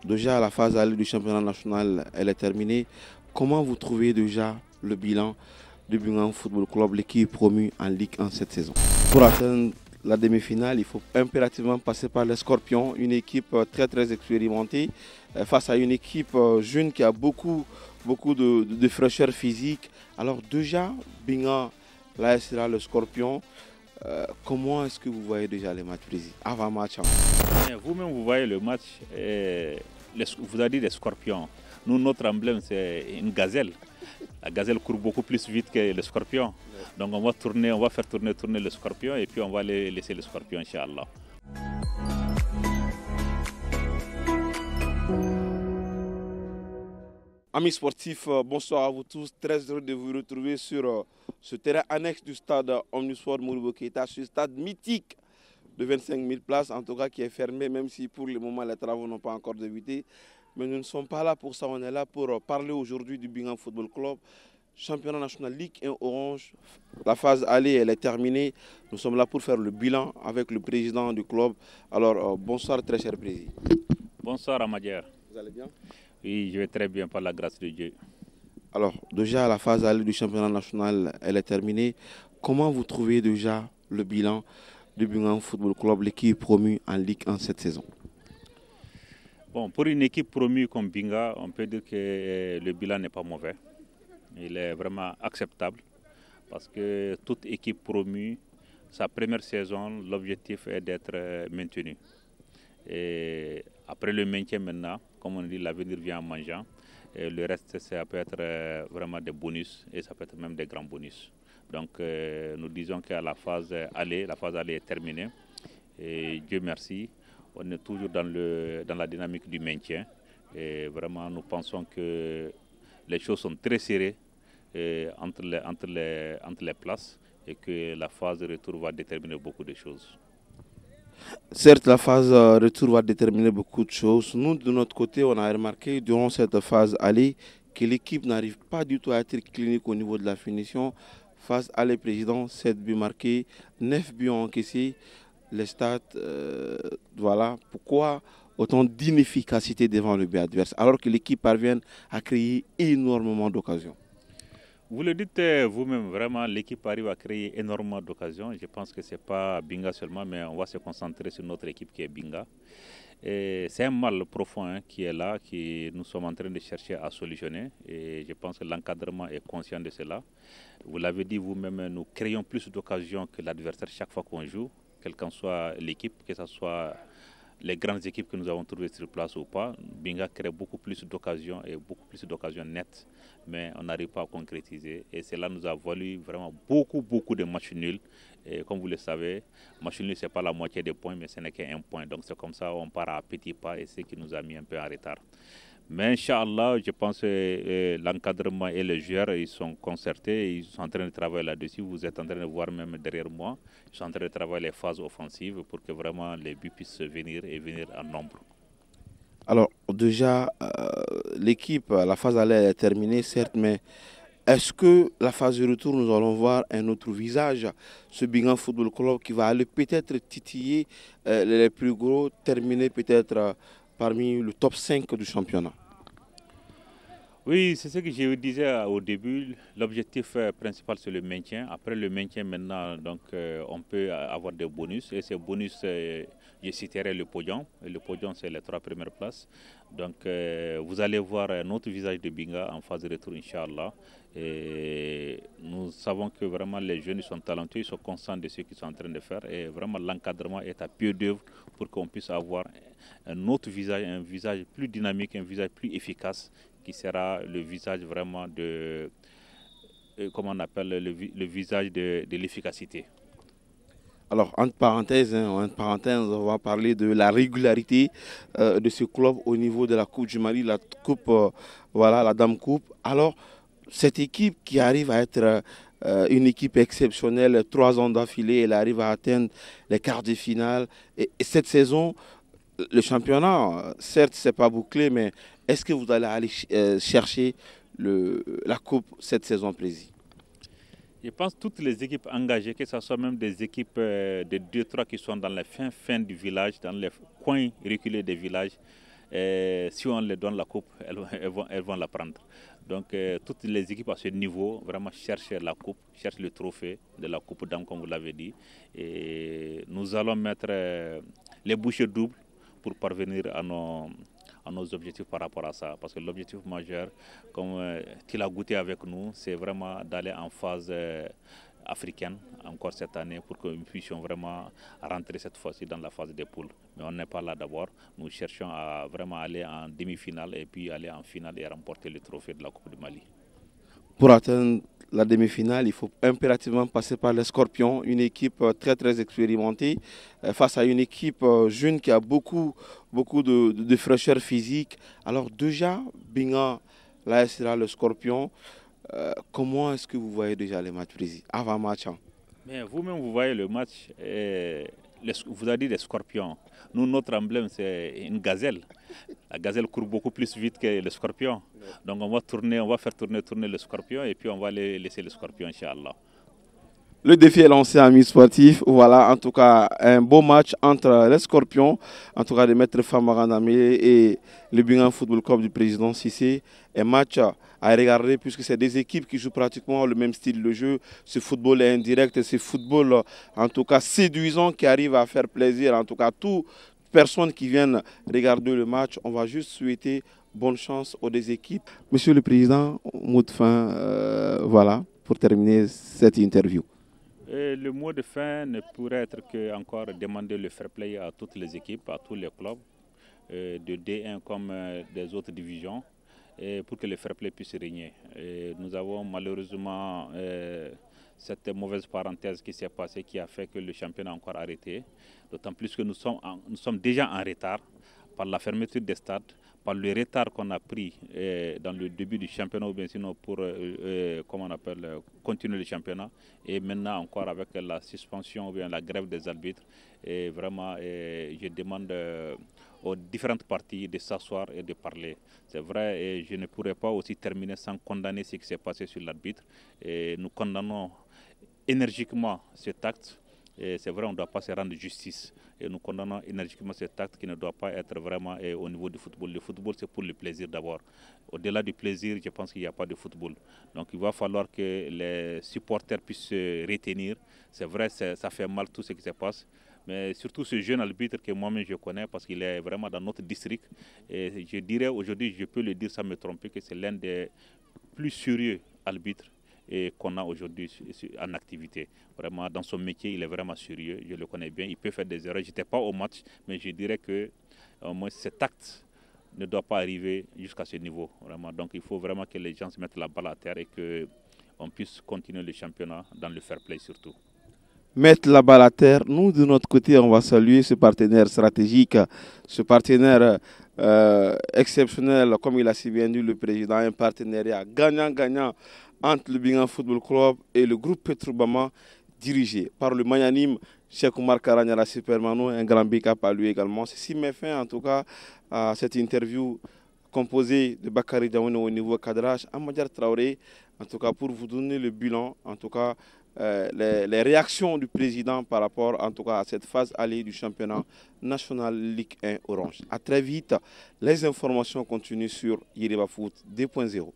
Déjà, la phase aller du championnat national, elle est terminée. Comment vous trouvez déjà le bilan du Bingham Football Club, l'équipe promue en Ligue 1 cette saison? Pour atteindre la demi-finale, il faut impérativement passer par les Scorpions, une équipe très expérimentée, face à une équipe jeune qui a beaucoup de fraîcheur physique. Alors déjà, Bingham, là, sera le Scorpion. Comment est-ce que vous voyez déjà les matchs précis avant match? Vous-même, vous voyez le match, vous avez dit les scorpions. Nous, notre emblème, c'est une gazelle. La gazelle court beaucoup plus vite que le scorpion. Donc on va faire tourner le scorpion et puis on va laisser le scorpion, Inch'Allah. Amis sportifs, bonsoir à vous tous. Très heureux de vous retrouver sur ce terrain annexe du stade Omnisport Modibo Keïta, ce stade mythique de 25 000 places, en tout cas qui est fermé, même si pour le moment les travaux n'ont pas encore débuté. Mais nous ne sommes pas là pour ça, on est là pour parler aujourd'hui du Bingham Football Club, championnat national Ligue 1 Orange. La phase aller, elle est terminée. Nous sommes là pour faire le bilan avec le président du club. Alors, bonsoir très cher président. Bonsoir Amadière. Vous allez bien? Oui, je vais très bien par la grâce de Dieu. Alors, déjà, la phase aller du championnat national, elle est terminée. Comment vous trouvez déjà le bilan du Bingham Football Club, l'équipe promue en Ligue 1 cette saison? Bon, pour une équipe promue comme Binga, on peut dire que le bilan n'est pas mauvais. Il est vraiment acceptable parce que toute équipe promue, sa première saison, l'objectif est d'être maintenu. Et après le maintien maintenant, comme on dit, l'avenir vient en mangeant. Et le reste, ça peut être vraiment des bonus et ça peut être même des grands bonus. Donc nous disons qu'à la phase aller est terminée. Et Dieu merci, on est toujours dans la dynamique du maintien. Et vraiment, nous pensons que les choses sont très serrées entre les places et que la phase de retour va déterminer beaucoup de choses. Certes, la phase retour va déterminer beaucoup de choses. Nous, de notre côté, on a remarqué durant cette phase aller que l'équipe n'arrive pas du tout à être clinique au niveau de la finition. Phase aller président, 7 buts marqués, 9 buts encaissés. Les stats, voilà. Pourquoi autant d'inefficacité devant le but adverse alors que l'équipe parvient à créer énormément d'occasions? Vous le dites vous-même, vraiment, l'équipe arrive à créer énormément d'occasions. Je pense que ce n'est pas Binga seulement, mais on va se concentrer sur notre équipe qui est Binga. C'est un mal profond qui est là, que nous sommes en train de chercher à solutionner. Et je pense que l'encadrement est conscient de cela. Vous l'avez dit vous-même, nous créons plus d'occasions que l'adversaire chaque fois qu'on joue, quelle qu'en soit l'équipe, que ce soit les grandes équipes que nous avons trouvées sur place ou pas. Binga crée beaucoup plus d'occasions et beaucoup plus d'occasions nettes, mais on n'arrive pas à concrétiser. Et cela nous a valu vraiment beaucoup de matchs nuls. Et comme vous le savez, match nul, ce n'est pas la moitié des points, mais ce n'est qu'un point. Donc c'est comme ça qu'on part à petits pas et c'est ce qui nous a mis un peu en retard. Mais Inch'Allah, je pense que l'encadrement et les joueurs, ils sont concertés, ils sont en train de travailler là-dessus. Vous êtes en train de voir même derrière moi, ils sont en train de travailler les phases offensives pour que vraiment les buts puissent venir et venir en nombre. Alors déjà, l'équipe, la phase aller est terminée, certes, mais est-ce que la phase de retour, nous allons voir un autre visage, ce Bingham Football Club qui va aller peut-être titiller les plus gros, terminer peut-être parmi le top 5 du championnat? Oui, c'est ce que je vous disais au début. L'objectif principal, c'est le maintien. Après le maintien, maintenant, donc, on peut avoir des bonus. Et ces bonus, je citerai le podium. Et le podium, c'est les 3 premières places. Donc, vous allez voir un autre visage de Binga en phase de retour, Inch'Allah. Et nous savons que vraiment les jeunes sont talentueux, ils sont conscients de ce qu'ils sont en train de faire. Et vraiment, l'encadrement est à pied d'œuvre pour qu'on puisse avoir un autre visage, un visage plus dynamique, un visage plus efficace, qui sera le visage vraiment de, comment on appelle, le visage de l'efficacité. Alors, entre parenthèses, on va parler de la régularité de ce club au niveau de la Coupe du Mali, la Coupe, voilà, la Dame Coupe. Alors, cette équipe qui arrive à être une équipe exceptionnelle, 3 ans d'affilée, elle arrive à atteindre les quarts de finale. Et cette saison, le championnat, certes, ce n'est pas bouclé, mais est-ce que vous allez aller chercher la Coupe cette saison, président? Je pense que toutes les équipes engagées, que ce soit même des équipes de 2-3 qui sont dans les fins du village, dans les coins reculés des villages, Si on leur donne la coupe, elles vont la prendre. Donc toutes les équipes à ce niveau vraiment cherchent la coupe, cherchent le trophée de la coupe d'âme comme vous l'avez dit. Et nous allons mettre les bouchées doubles pour parvenir à nos objectifs par rapport à ça. Parce que l'objectif majeur, comme qu'il a goûté avec nous, c'est vraiment d'aller en phase africaine encore cette année pour que nous puissions vraiment rentrer cette fois-ci dans la phase des poules. Mais on n'est pas là d'abord. Nous cherchons à vraiment aller en demi-finale et puis aller en finale et remporter le trophée de la Coupe du Mali. Pour atteindre la demi-finale, il faut impérativement passer par les Scorpions, une équipe très très expérimentée, face à une équipe jeune qui a beaucoup de fraîcheur physique. Alors déjà, Binga, là sera le Scorpion. Comment est-ce que vous voyez déjà les matchs précis avant match? Mais vous-même, vous voyez le match, vous avez dit les Scorpions. Nous, notre emblème, c'est une gazelle. La gazelle court beaucoup plus vite que le scorpion. Donc on va faire tourner le scorpion et puis on va laisser le scorpion, Inch'Allah. Le défi est lancé à mi-sportif. Voilà, en tout cas, un beau match entre les Scorpions, en tout cas de Maître Famara Namé et le Binga Football Club du président Cissé. Un match à regarder puisque c'est des équipes qui jouent pratiquement le même style de jeu. Ce football est indirect, ce football en tout cas séduisant qui arrive à faire plaisir. En tout cas, toutes personnes qui viennent regarder le match, on va juste souhaiter bonne chance aux deux équipes. Monsieur le Président, mot de fin, voilà, pour terminer cette interview. Le mot de fin ne pourrait être que encore demander le fair play à toutes les équipes, à tous les clubs, de D1 comme des autres divisions, pour que le fair play puisse régner. Nous avons malheureusement cette mauvaise parenthèse qui s'est passée qui a fait que le championnat a encore arrêté, d'autant plus que nous sommes déjà en retard par la fermeture des stades, par le retard qu'on a pris dans le début du championnat ou bien sinon pour continuer le championnat, et maintenant encore avec la suspension ou bien la grève des arbitres. Et vraiment, je demande aux différentes parties de s'asseoir et de parler. C'est vrai, et je ne pourrais pas aussi terminer sans condamner ce qui s'est passé sur l'arbitre. Nous condamnons énergiquement cet acte. C'est vrai, on ne doit pas se rendre justice. Et nous condamnons énergiquement cet acte qui ne doit pas être vraiment au niveau du football. Le football, c'est pour le plaisir d'abord. Au-delà du plaisir, je pense qu'il n'y a pas de football. Donc il va falloir que les supporters puissent se retenir. C'est vrai, ça fait mal tout ce qui se passe. Mais surtout ce jeune arbitre que moi-même je connais parce qu'il est vraiment dans notre district. Et je dirais aujourd'hui, je peux le dire sans me tromper, que c'est l'un des plus sérieux arbitres qu'on a aujourd'hui en activité. Vraiment, dans son métier, il est vraiment sérieux, je le connais bien, il peut faire des erreurs. Je n'étais pas au match, mais je dirais que moi, cet acte ne doit pas arriver jusqu'à ce niveau. Vraiment. Donc il faut vraiment que les gens se mettent la balle à terre et qu'on puisse continuer le championnat dans le fair play surtout. Mettre la balle à terre, nous de notre côté, on va saluer ce partenaire stratégique, ce partenaire exceptionnel, comme il a si bien dit le président, un partenariat gagnant-gagnant entre le Binga Football Club et le groupe Petrobama dirigé par le magnanime Cheikh Oumar Karanyara Supermano, un grand big up à lui également. Ceci met fin en tout cas à cette interview composée de Bakary Diawane au niveau cadrage, Amadjar Traoré, en tout cas pour vous donner le bilan, en tout cas les réactions du président par rapport en tout cas à cette phase allée du championnat national Ligue 1 Orange. À très vite, les informations continuent sur Yeriba Foot 2.0.